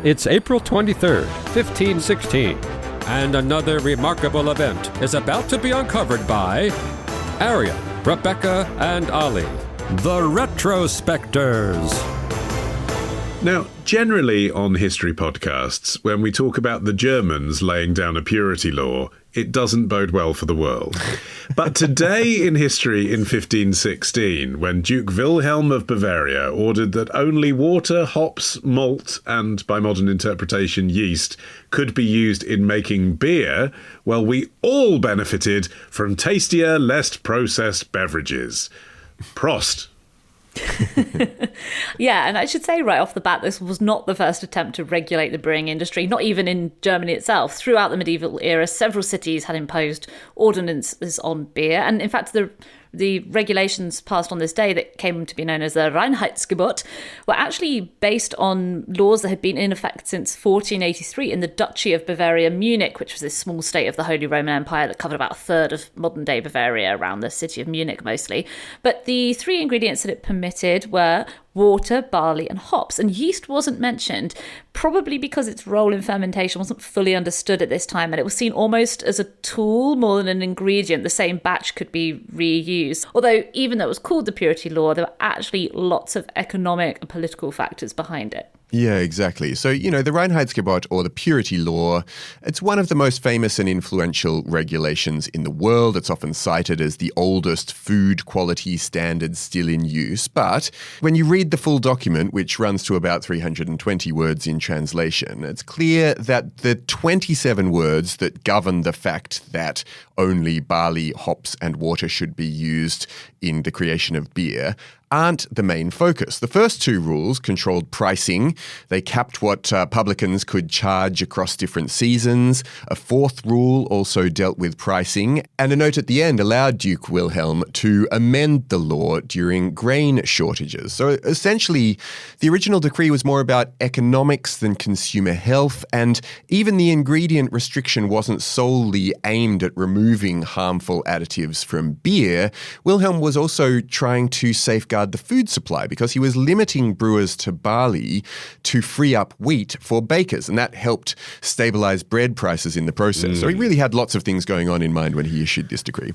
It's April 23rd, 1516, and another remarkable event is about to be uncovered by Arion, Rebecca, and Olly, the Retrospectors. Now, generally on history podcasts, when we talk about the Germans laying down a purity law, it doesn't bode well for the world. But today in history in 1516, when Duke Wilhelm of Bavaria ordered that only water, hops, malt, and by modern interpretation, yeast, could be used in making beer, well, we all benefited from tastier, less processed beverages. Prost. Yeah, and I should say right off the bat, this was not the first attempt to regulate the brewing industry, not even in Germany itself. Throughout the medieval era, several cities had imposed ordinances on beer, and in fact the regulations passed on this day that came to be known as the Reinheitsgebot were actually based on laws that had been in effect since 1483 in the Duchy of Bavaria, Munich, which was this small state of the Holy Roman Empire that covered about a third of modern-day Bavaria, around the city of Munich mostly. But the three ingredients that it permitted were water, barley, and hops. And yeast wasn't mentioned, probably because its role in fermentation wasn't fully understood at this time, and it was seen almost as a tool more than an ingredient. The same batch could be reused. Although, even though it was called the Purity Law, there were actually lots of economic and political factors behind it. Yeah, exactly. So, the Reinheitsgebot, or the Purity Law, it's one of the most famous and influential regulations in the world. It's often cited as the oldest food quality standard still in use. But when you read the full document, which runs to about 320 words in translation, it's clear that the 27 words that govern the fact that only barley, hops, and water should be used in the creation of beer aren't the main focus. The first two rules controlled pricing. They capped what publicans could charge across different seasons. A fourth rule also dealt with pricing. And a note at the end allowed Duke Wilhelm to amend the law during grain shortages. So essentially, the original decree was more about economics than consumer health, and even the ingredient restriction wasn't solely aimed at removing harmful additives from beer. Wilhelm was also trying to safeguard the food supply because he was limiting brewers to barley to free up wheat for bakers, and that helped stabilize bread prices in the process. So he really had lots of things going on in mind when he issued this decree.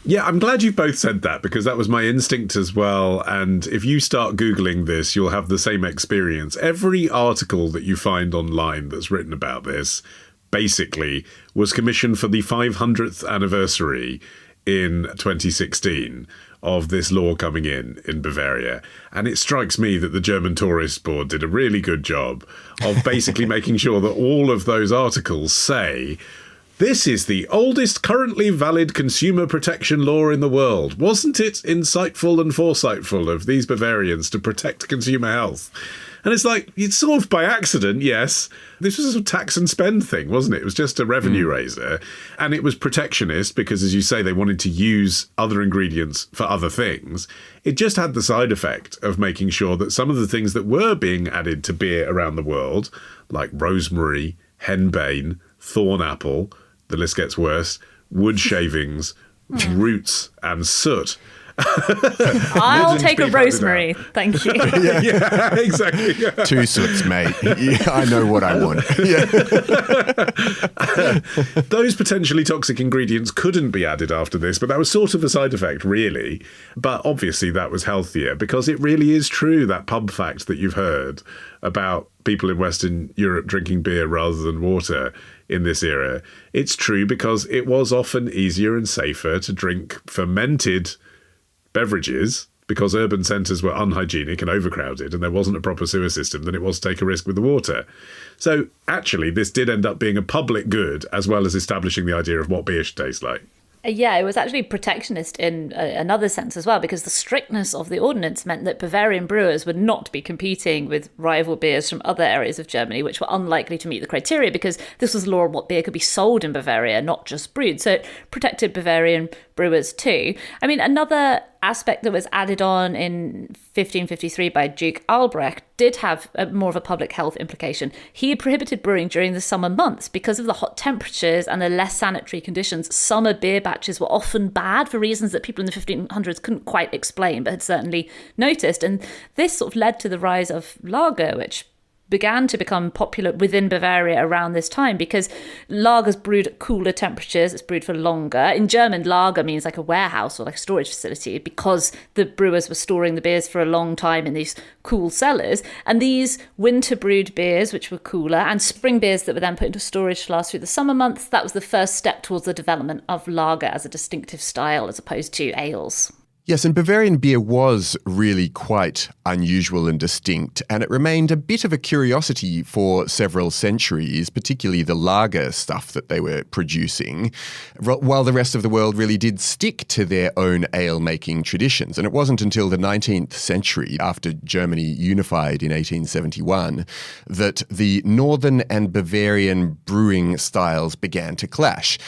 Yeah, I'm glad you both said that, because that was my instinct as well. And if you start Googling this, you'll have the same experience. Every article that you find online that's written about this basically was commissioned for the 500th anniversary in 2016 of this law coming in Bavaria. And it strikes me that the German Tourist Board did a really good job of basically making sure that all of those articles say, this is the oldest currently valid consumer protection law in the world. Wasn't it insightful and foresightful of these Bavarians to protect consumer health? And it's like, it's sort of by accident, yes. This was a tax and spend thing, wasn't it? It was just a revenue raiser. And it was protectionist because, as you say, they wanted to use other ingredients for other things. It just had the side effect of making sure that some of the things that were being added to beer around the world, like rosemary, henbane, thorn apple, the list gets worse, wood shavings, roots, and soot. I'll take a rosemary, thank you. Yeah, exactly. Yeah. 2 soots, mate. Yeah, I know what I want. Yeah. Those potentially toxic ingredients couldn't be added after this, but that was sort of a side effect, really. But obviously that was healthier, because it really is true, that pub fact that you've heard about people in Western Europe drinking beer rather than water in this era. It's true because it was often easier and safer to drink fermented beverages, because urban centres were unhygienic and overcrowded and there wasn't a proper sewer system, than it was to take a risk with the water. So actually this did end up being a public good, as well as establishing the idea of what beer should taste like. Yeah, it was actually protectionist in another sense as well, because the strictness of the ordinance meant that Bavarian brewers would not be competing with rival beers from other areas of Germany, which were unlikely to meet the criteria, because this was law on what beer could be sold in Bavaria, not just brewed. So it protected Bavarian brewers too. I mean, another aspect that was added on in 1553 by Duke Albrecht did have more of a public health implication. He had prohibited brewing during the summer months because of the hot temperatures and the less sanitary conditions. Summer beer batches were often bad for reasons that people in the 1500s couldn't quite explain, but had certainly noticed. And this sort of led to the rise of lager, which began to become popular within Bavaria around this time because lagers brewed at cooler temperatures. It's brewed for longer. In German, lager means like a warehouse or like a storage facility because the brewers were storing the beers for a long time in these cool cellars. And these winter brewed beers, which were cooler, and spring beers that were then put into storage to last through the summer months, that was the first step towards the development of lager as a distinctive style as opposed to ales. Yes, and Bavarian beer was really quite unusual and distinct, and it remained a bit of a curiosity for several centuries, particularly the lager stuff that they were producing, while the rest of the world really did stick to their own ale-making traditions. And it wasn't until the 19th century, after Germany unified in 1871, that the Northern and Bavarian brewing styles began to clash.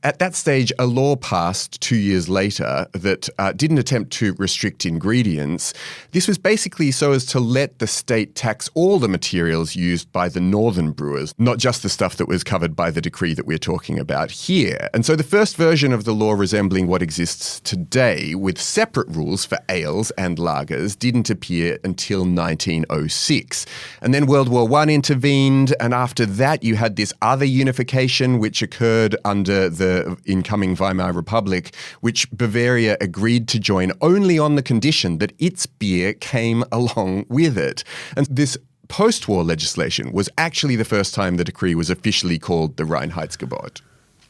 At that stage, a law passed 2 years later that didn't attempt to restrict ingredients. This was basically so as to let the state tax all the materials used by the northern brewers, not just the stuff that was covered by the decree that we're talking about here. And so the first version of the law resembling what exists today, with separate rules for ales and lagers, didn't appear until 1906. And then World War I intervened, and after that you had this other unification which occurred under the incoming Weimar Republic, which Bavaria agreed to join only on the condition that its beer came along with it. And this post-war legislation was actually the first time the decree was officially called the Reinheitsgebot.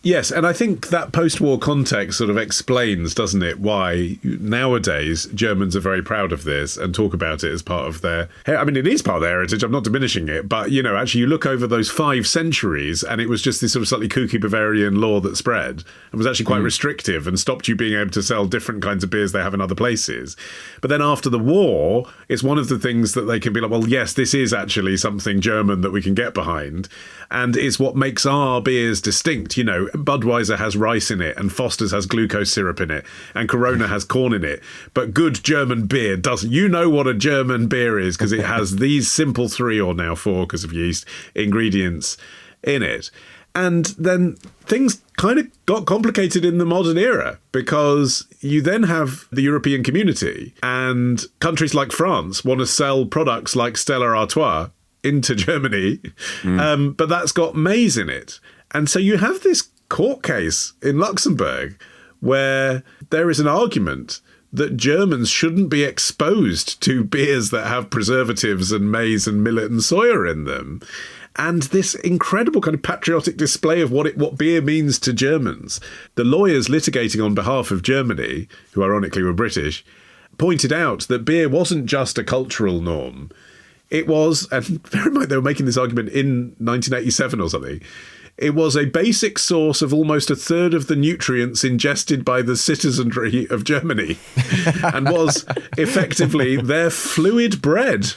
Yes, and I think that post-war context sort of explains, doesn't it, why nowadays Germans are very proud of this and talk about it as part of their... I mean, it is part of their heritage, I'm not diminishing it, but, you know, actually you look over those 5 centuries and it was just this sort of slightly kooky Bavarian law that spread and was actually quite restrictive and stopped you being able to sell different kinds of beers they have in other places. But then after the war, it's one of the things that they can be like, well, yes, this is actually something German that we can get behind. And it's what makes our beers distinct. You know, Budweiser has rice in it and Foster's has glucose syrup in it and Corona has corn in it. But good German beer doesn't. You know what a German beer is because it has these simple 3 or now 4 because of yeast ingredients in it. And then things kind of got complicated in the modern era because you then have the European community and countries like France want to sell products like Stella Artois into Germany, but that's got maize in it. And so you have this court case in Luxembourg where there is an argument that Germans shouldn't be exposed to beers that have preservatives and maize and millet and soya in them. And this incredible kind of patriotic display of what beer means to Germans. The lawyers litigating on behalf of Germany, who ironically were British, pointed out that beer wasn't just a cultural norm. It was, and bear in mind they were making this argument in 1987 or something, it was a basic source of almost a third of the nutrients ingested by the citizenry of Germany and was effectively their fluid bread.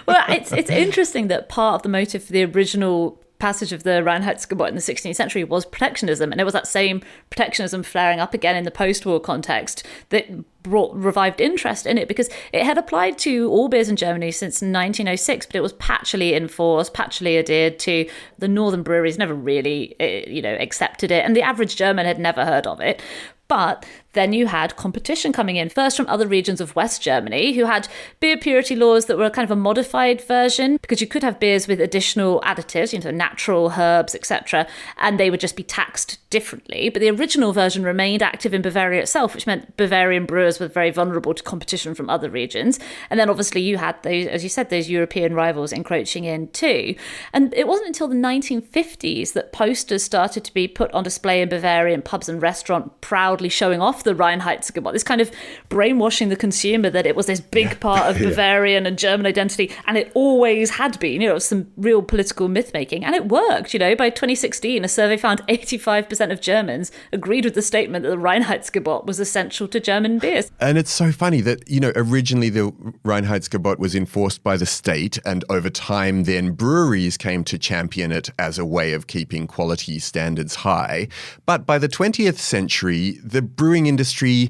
Well, it's interesting that part of the motive for the original passage of the Reinheitsgebot in the 16th century was protectionism, and it was that same protectionism flaring up again in the post-war context that revived interest in it, because it had applied to all beers in Germany since 1906, but it was patchily enforced, patchily adhered to. The northern breweries never really, accepted it, and the average German had never heard of it. But then you had competition coming in, first from other regions of West Germany, who had beer purity laws that were kind of a modified version, because you could have beers with additional additives, natural herbs, etc., and they would just be taxed differently. But the original version remained active in Bavaria itself, which meant Bavarian brewers were very vulnerable to competition from other regions. And then obviously you had those, as you said, those European rivals encroaching in too. And it wasn't until the 1950s that posters started to be put on display in Bavarian pubs and restaurants, proudly showing off the Reinheitsgebot, this kind of brainwashing the consumer that it was this big part of Bavarian and German identity, and it always had been, some real political myth-making, and it worked. By 2016, a survey found 85% of Germans agreed with the statement that the Reinheitsgebot was essential to German beers. And it's so funny that, originally the Reinheitsgebot was enforced by the state, and over time then breweries came to champion it as a way of keeping quality standards high. But by the 20th century, the brewing industry,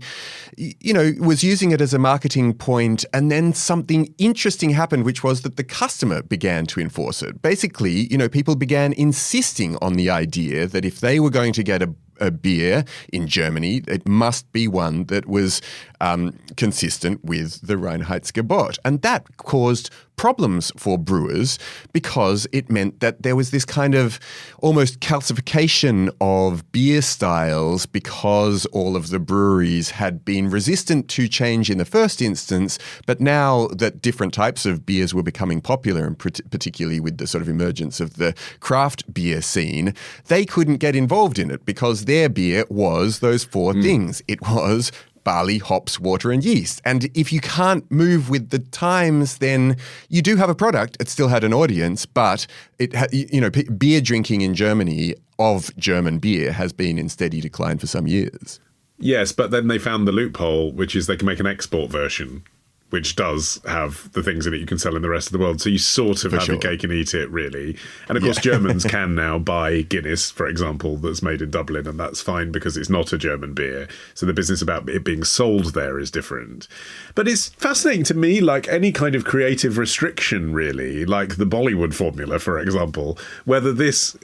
was using it as a marketing point, and then something interesting happened, which was that the customer began to enforce it. Basically, people began insisting on the idea that if they were going to get a beer in Germany, it must be one that was consistent with the Reinheitsgebot. And that caused problems for brewers because it meant that there was this kind of almost calcification of beer styles because all of the breweries had been resistant to change in the first instance, but now that different types of beers were becoming popular, and particularly with the sort of emergence of the craft beer scene, they couldn't get involved in it because their beer was those four things. It was barley, hops, water, and yeast. And if you can't move with the times, then you do have a product. It still had an audience, but beer drinking in Germany of German beer has been in steady decline for some years. Yes, but then they found the loophole, which is they can make an export version, which does have the things in it you can sell in the rest of the world. So you sort of have your cake and eat it, really. And of course, Germans can now buy Guinness, for example, that's made in Dublin, and that's fine because it's not a German beer. So the business about it being sold there is different. But it's fascinating to me, like any kind of creative restriction, really, like the Bollywood formula, for example, whether this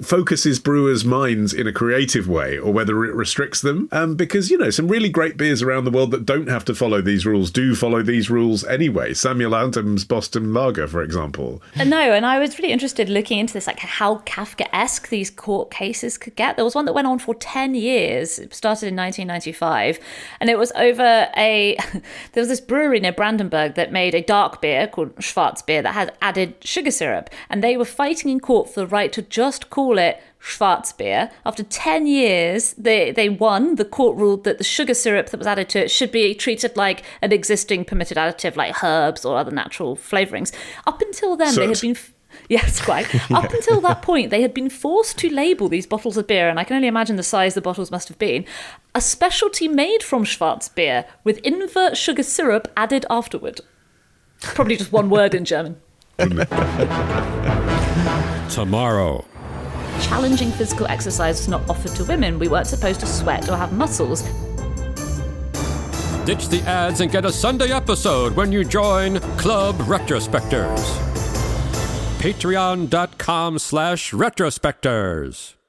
focuses brewers' minds in a creative way or whether it restricts them. Because, some really great beers around the world that don't have to follow these rules do follow these rules anyway. Samuel Adams' Boston Lager, for example. No, and I was really interested looking into this, like how Kafkaesque these court cases could get. There was one that went on for 10 years. It started in 1995. And it was over there was this brewery near Brandenburg that made a dark beer called Schwarzbier that had added sugar syrup. And they were fighting in court for the right to just call it Schwarzbier. After 10 years, they won. The court ruled that the sugar syrup that was added to it should be treated like an existing permitted additive, like herbs or other natural flavourings. Up until then, they had been... Yes, quite. Up until that point, they had been forced to label these bottles of beer, and I can only imagine the size the bottles must have been, a specialty made from Schwarzbier with invert sugar syrup added afterward. Probably just one word in German. Tomorrow. Challenging physical exercise was not offered to women. We weren't supposed to sweat or have muscles. Ditch the ads and get a Sunday episode when you join Club Retrospectors. Patreon.com/Retrospectors.